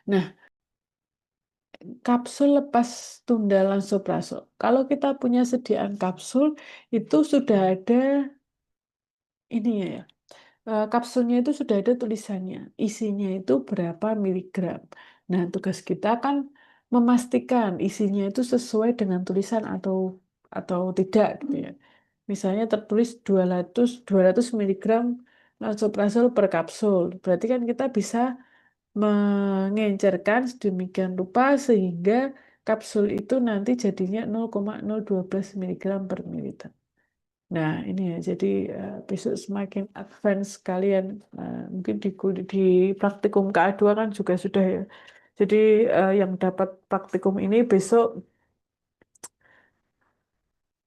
Nah, kapsul lepas tunda lansoprazol. Kalau kita punya sediaan kapsul, itu sudah ada ini ya. Kapsulnya itu sudah ada tulisannya. Isinya itu berapa miligram. Nah, tugas kita kan memastikan isinya itu sesuai dengan tulisan atau tidak gitu ya. Misalnya tertulis 200 miligram lansoprazol per kapsul. Berarti kan kita bisa mengencerkan sedemikian rupa sehingga kapsul itu nanti jadinya 0,012 miligram per mililiter. Nah, ini ya, jadi besok semakin advance kalian, mungkin di praktikum KA2 kan juga sudah ya. Jadi yang dapat praktikum ini besok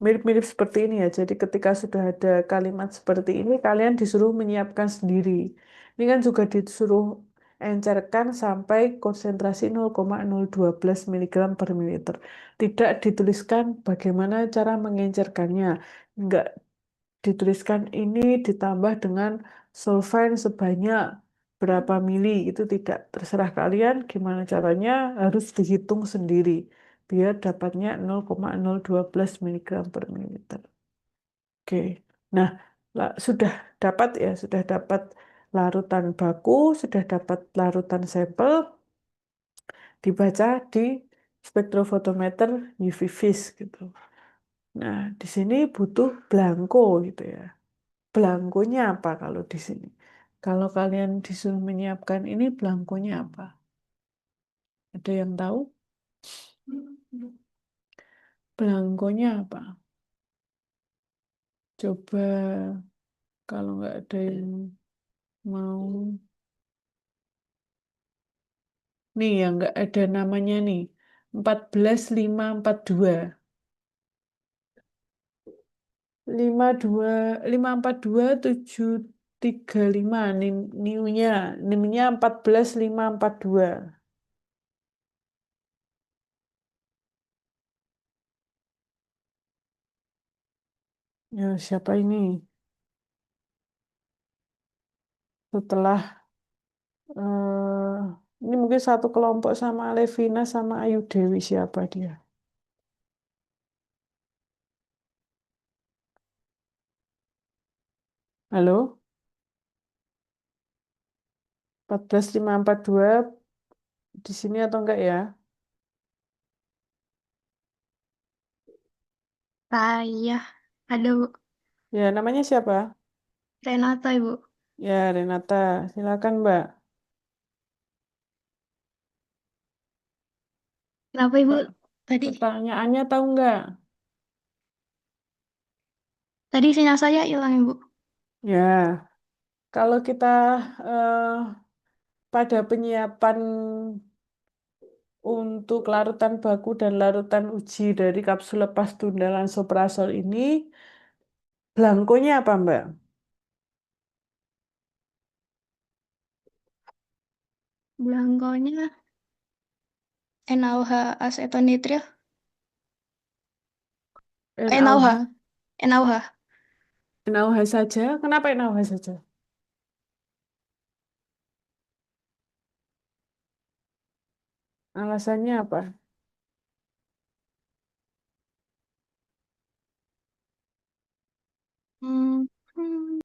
mirip-mirip seperti ini ya. Jadi ketika sudah ada kalimat seperti ini, kalian disuruh menyiapkan sendiri. Ini kan juga disuruh encerkan sampai konsentrasi 0,012 miligram per mililiter. Tidak dituliskan bagaimana cara mengencerkannya. Enggak dituliskan ini ditambah dengan solvent sebanyak berapa mili. Itu tidak, terserah kalian gimana caranya, harus dihitung sendiri biar dapatnya 0,012 miligram per mililiter. Oke. Nah, sudah dapat ya, sudah dapat larutan baku, sudah dapat larutan sampel, dibaca di spektrofotometer UV vis gitu. Nah, di sini butuh belangko gitu ya. Belangkonya apa kalau di sini? Kalau kalian disuruh menyiapkan ini, belangkonya apa? Ada yang tahu? Belangkonya apa? Coba kalau nggak ada yang mau. Nih yang nggak ada namanya nih. 14542. 542 542 735 NIM-nya. NIM-nya 14542. Ya, siapa ini? Setelah ini mungkin satu kelompok sama Levina sama Ayu Dewi, siapa dia? Halo? 14542 di sini atau enggak ya? Saya ada Bu. Ya, namanya siapa? Renata Ibu. Ya, Renata. Silakan, Mbak. Kenapa Ibu? Per- Tadi Pertanyaannya tahu enggak? tadi sinyal saya hilang Ibu. Ya, kalau kita eh, pada penyiapan untuk larutan baku dan larutan uji dari kapsul lepas tunda lansoprazol ini, belangkonya apa, Mbak? Belangkonya NaOH asetonitril. NaOH. NaOH. NaOH. NaOH saja. Kenapa NaOH saja? Alasannya apa? Hmm, hmm.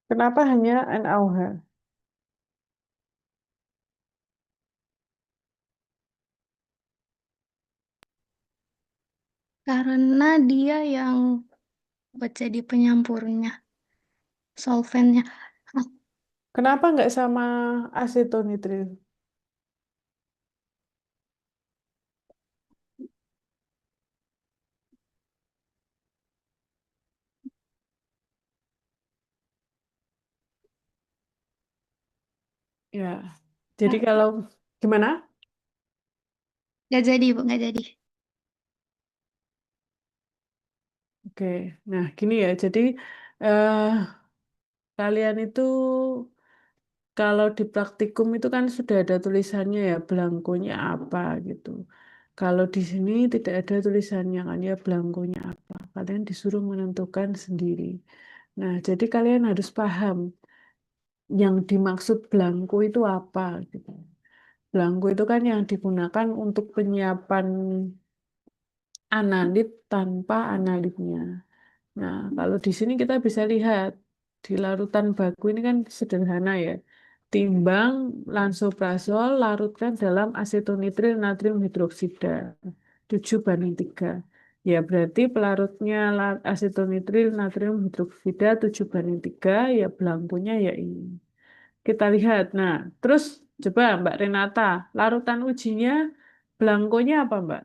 Kenapa hanya NaOH? Karena dia yang buat jadi penyampurnya, solvennya. Ah, Kenapa nggak sama asetonitrile? Ya, jadi kalau gimana? nggak jadi Bu, nggak jadi. Oke, nah gini ya. Jadi eh, kalian itu kalau di praktikum itu kan sudah ada tulisannya ya, belangkonya apa gitu. Kalau di sini tidak ada tulisannya kan ya blankonya apa. Kalian disuruh menentukan sendiri. Nah, jadi kalian harus paham yang dimaksud blanko itu apa gitu. Blanko itu kan yang digunakan untuk penyiapan analit tanpa analitnya. Nah, kalau di sini kita bisa lihat di larutan baku ini kan sederhana ya. Timbang lansoprazol larutkan dalam asetonitrile natrium hidroksida 7:3. Ya, berarti pelarutnya asetonitrile natrium hidroksida 7:3 ya blankonya ya ini. Kita lihat. Nah, terus coba Mbak Renata, larutan ujinya blankonya apa Mbak?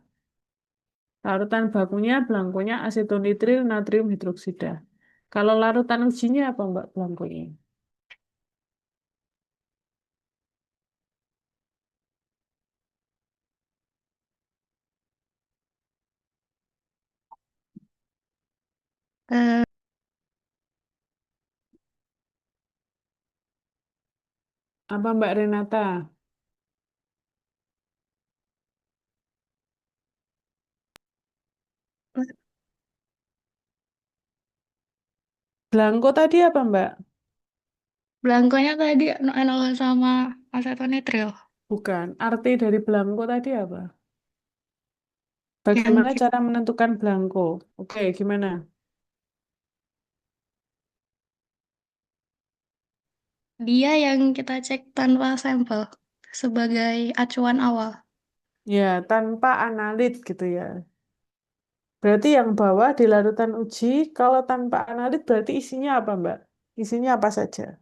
Larutan bakunya blankonya asetonitrile natrium hidroksida. Kalau larutan ujinya apa Mbak blankonya? Eh, Apa Mbak Renata? Blanko tadi apa Mbak? Blankonya tadi NaOH sama asetonitril. Bukan. Arti dari blanko tadi apa? Yang Bagaimana ki- cara menentukan blanko? Oke, gimana? Dia yang kita cek tanpa sampel sebagai acuan awal. Ya, tanpa analit gitu ya. Berarti yang bawah di larutan uji, kalau tanpa analit berarti isinya apa Mbak? Isinya apa saja?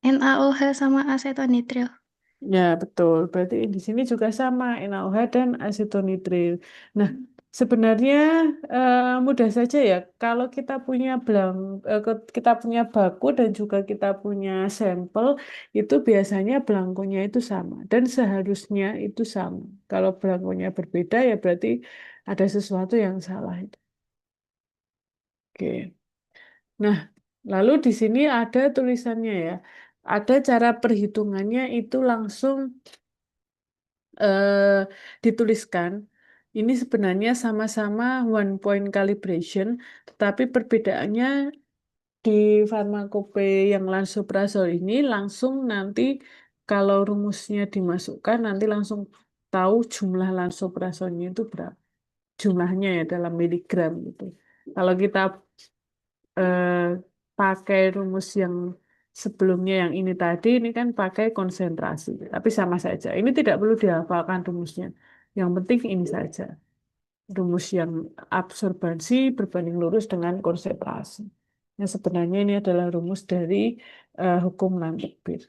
NaOH sama asetonitril. Ya, betul. Berarti di sini juga sama, NaOH dan asetonitrile. Nah, sebenarnya mudah saja ya. Kalau kita punya kita punya baku dan juga kita punya sampel, itu biasanya belangkonya itu sama. Dan seharusnya itu sama. Kalau belangkonya berbeda, ya berarti ada sesuatu yang salah itu. Oke. Nah, lalu di sini ada tulisannya ya. Ada cara perhitungannya itu langsung eh, dituliskan. Ini sebenarnya sama-sama one point calibration, tetapi perbedaannya di farmakope yang lansoprazol ini langsung nanti kalau rumusnya dimasukkan nanti langsung tahu jumlah lansoprazolnya itu berapa. Jumlahnya ya dalam miligram gitu. Kalau kita eh, pakai rumus yang sebelumnya yang ini tadi, ini kan pakai konsentrasi, tapi sama saja. Ini tidak perlu dihafalkan rumusnya. Yang penting ini saja, rumus yang absorbansi berbanding lurus dengan konsentrasi. Yang sebenarnya ini adalah rumus dari hukum Landau-Beer.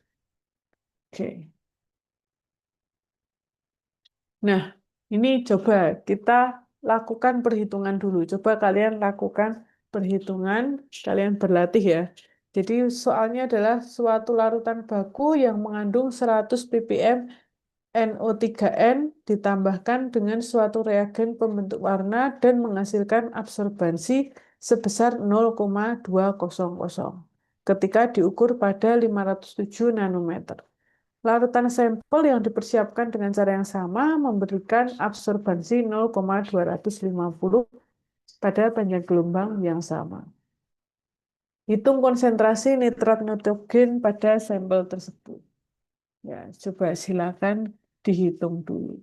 Oke. Nah, ini coba kita lakukan perhitungan dulu. Coba kalian lakukan perhitungan, kalian berlatih ya. Jadi soalnya adalah suatu larutan baku yang mengandung 100 ppm NO3N ditambahkan dengan suatu reagen pembentuk warna dan menghasilkan absorbansi sebesar 0,200 ketika diukur pada 507 nanometer. Larutan sampel yang dipersiapkan dengan cara yang sama memberikan absorbansi 0,250 pada panjang gelombang yang sama. Hitung konsentrasi nitrat nitrogen pada sampel tersebut. Ya, coba silakan dihitung dulu.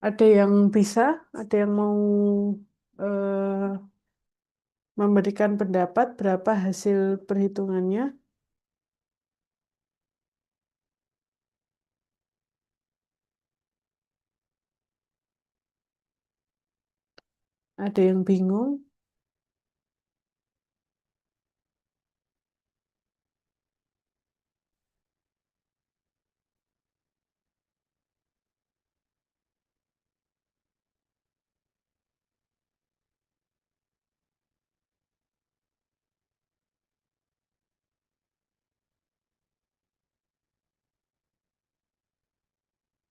Ada yang bisa, ada yang mau memberikan pendapat berapa hasil perhitungannya. Ada yang bingung.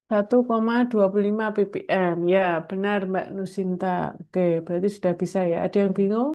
1,25 ppm. Ya, benar Mbak Nusinta. Oke, berarti sudah bisa ya. Ada yang bingung?